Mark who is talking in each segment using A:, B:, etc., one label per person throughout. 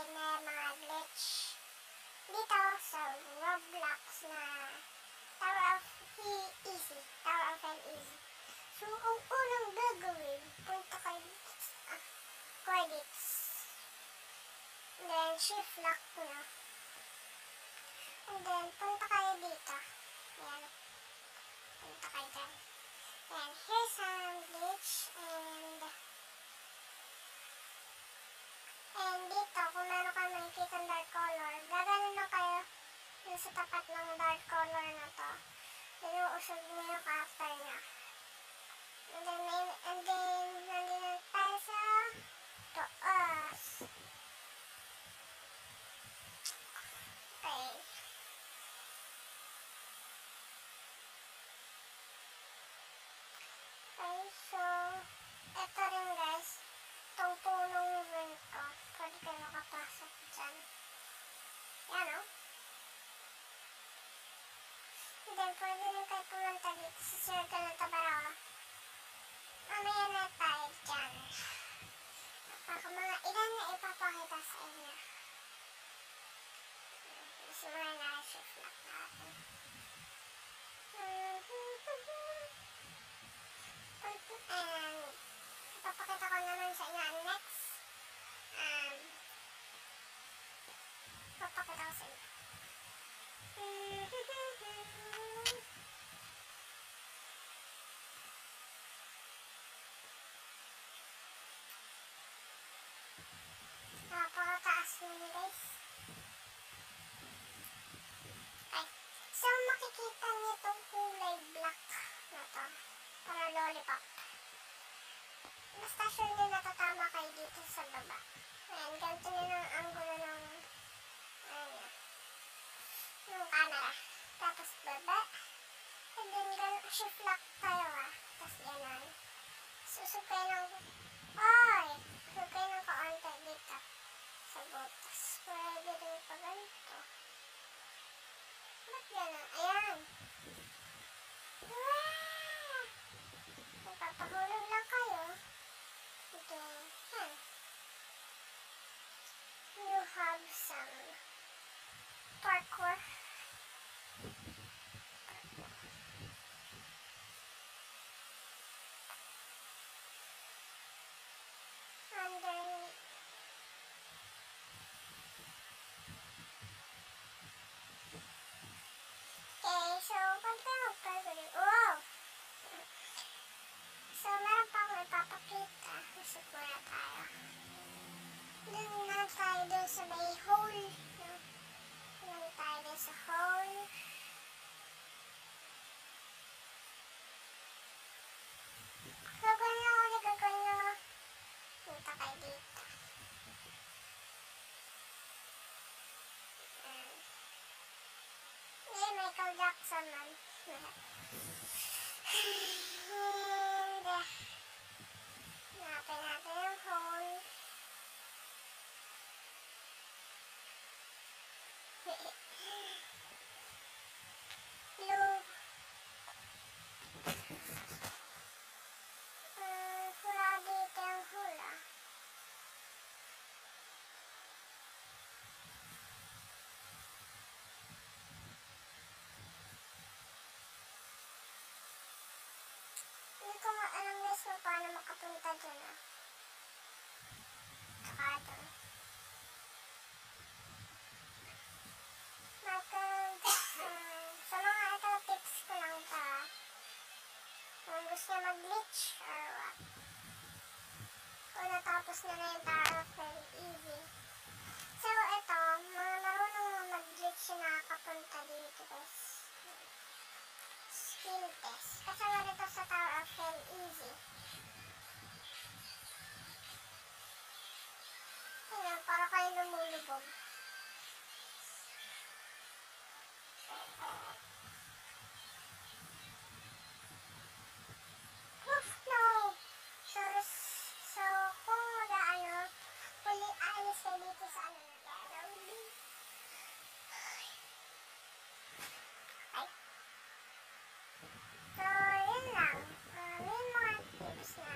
A: na mga glitch dito sa Roblox na Tower of Hell. So, ang unang gagawin, punta kayo sa credits. And then, shift lock nyo. And then, punta kayo dito. Ayan. Punta kayo dyan. And here's some glitch. And dito, kung meron kayo makikita ng dark color, gaganon na kayo dun sa tapat ng dark color na to. Then, uusog mo yung character niya. And then, nandun tayo sa taas. Okay. Okay, so, eto rin guys, itong punong winto, pwede kayo makapasok dyan. Yan o. And then, pwede rin kayo pumunta dito sa circle na tabarawa. Mamaya na tayo dyan. Baka mga ilan na ipapakita sa inyo. Simula na shift lock natin. And ipapakita ko naman sa inyo ang next. Ipapakita ko sa inyo. Napakataas nyo guys. Okay. So makikita niyo itong kulay black na to. Para lollipop. Basta sure nyo natatama kayo dito sa baba. Ayan, ganito nyo ng angulo ng camera. Tapos baba. And then shift lock tayo tapos gano'n. Susog kayo ng kaunti dito sa butas. Pwede rin pa ganito. Ba't gano'n? Ayan. Wow! Magpapahulog lang kayo. Ito. Yan. You have some parkour. And then okay, so pagka magpapagaling, wow! So meron pa akong ipapakita. Isip muna tayo. Doon na tayo doon sa may hole. Doon tayo doon sa hole. Gagawin nyo. Punta kayo dito. Michael Jackson man. And hanapin natin yung hole. Blue. Wala dito yung hole Hindi ko alam guys kung paano makapunta dyan Saka doon. Sa mga ito tips ko lang kung gusto nyo mag-glitch or what. Kung natapos na yung Tower of Hell easy. So ito, mga marunong mag-glitch na nakakapunta dito guys. Skill test. Kasama dito sa Tower of Hell easy. Ayan, para kayo lumulubog. No! So kung huli alis kayo dito sa So, yun lang. May mga tips na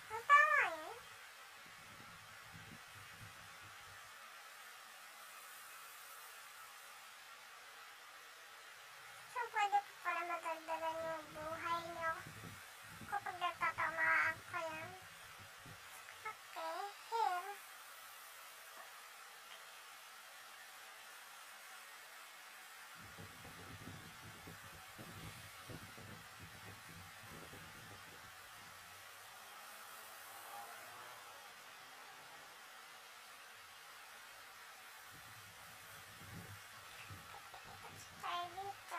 A: Ang tama yun. So, pwede po pala madagdagan yung buhay nyo kapag nagtatamaan ka yan. Okay, here. Try dito.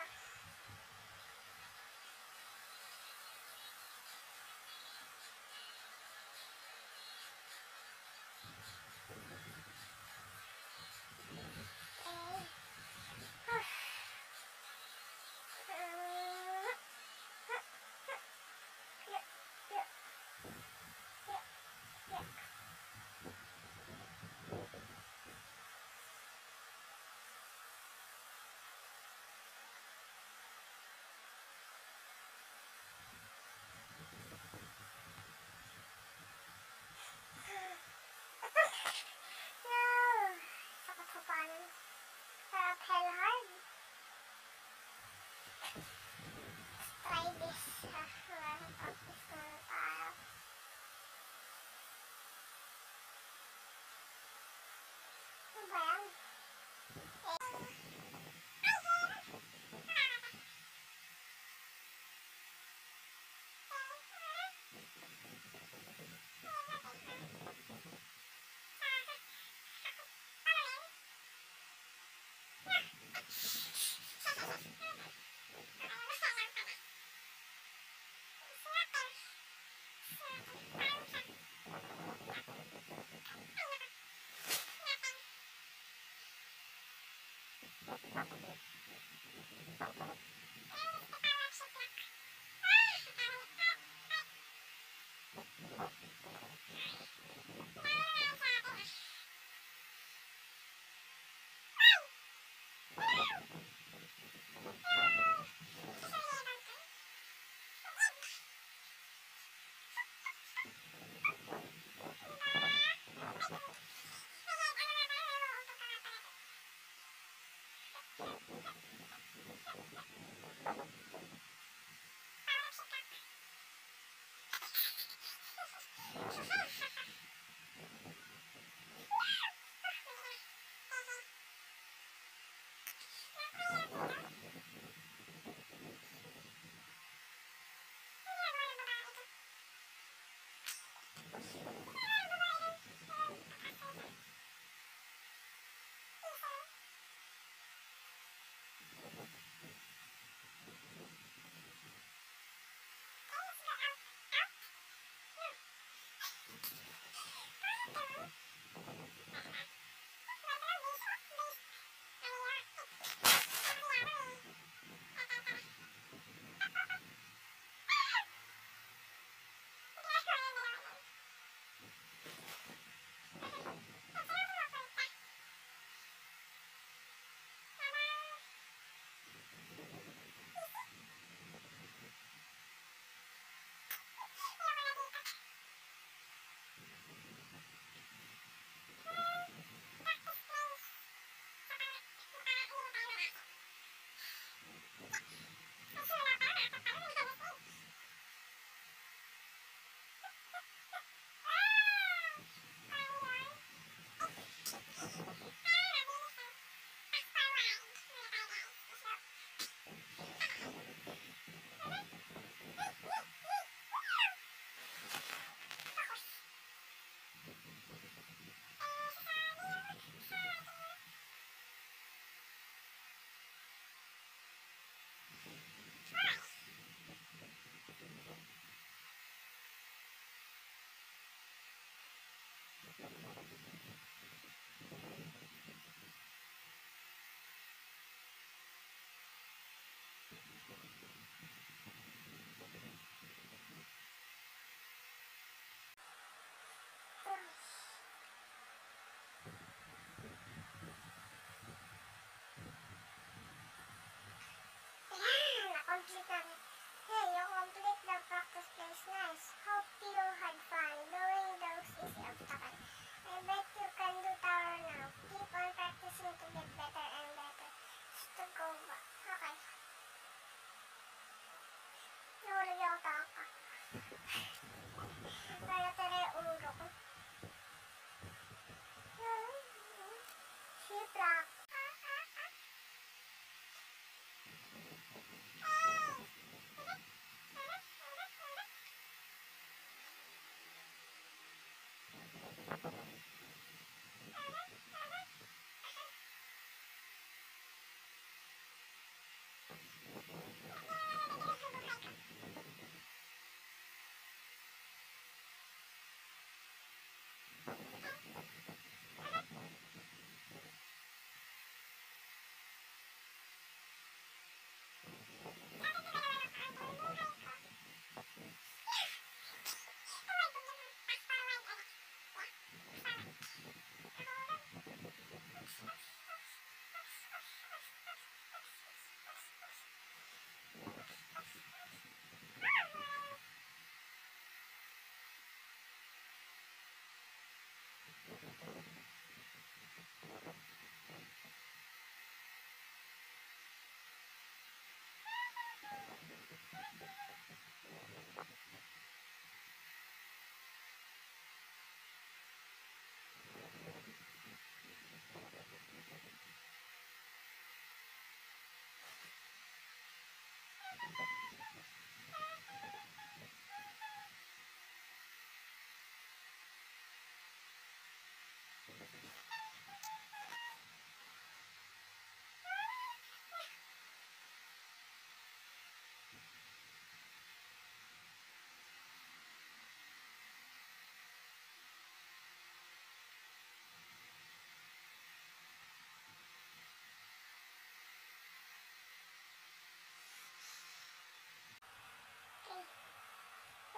A: No! Sakit sa panin. Sarap hell hard. Try this. Practice muna tayo. Ano ba yan? ko. Shiprock.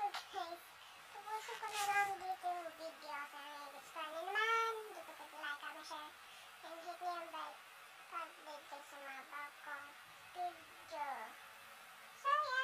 A: Okay. Tapusin ko na lang dito yung video. Sana nagustuhan niyo naman. Hindi ko like, comment, share. And hit niyo yung bell pag-update kayo sa mga bago kong video. So, yeah.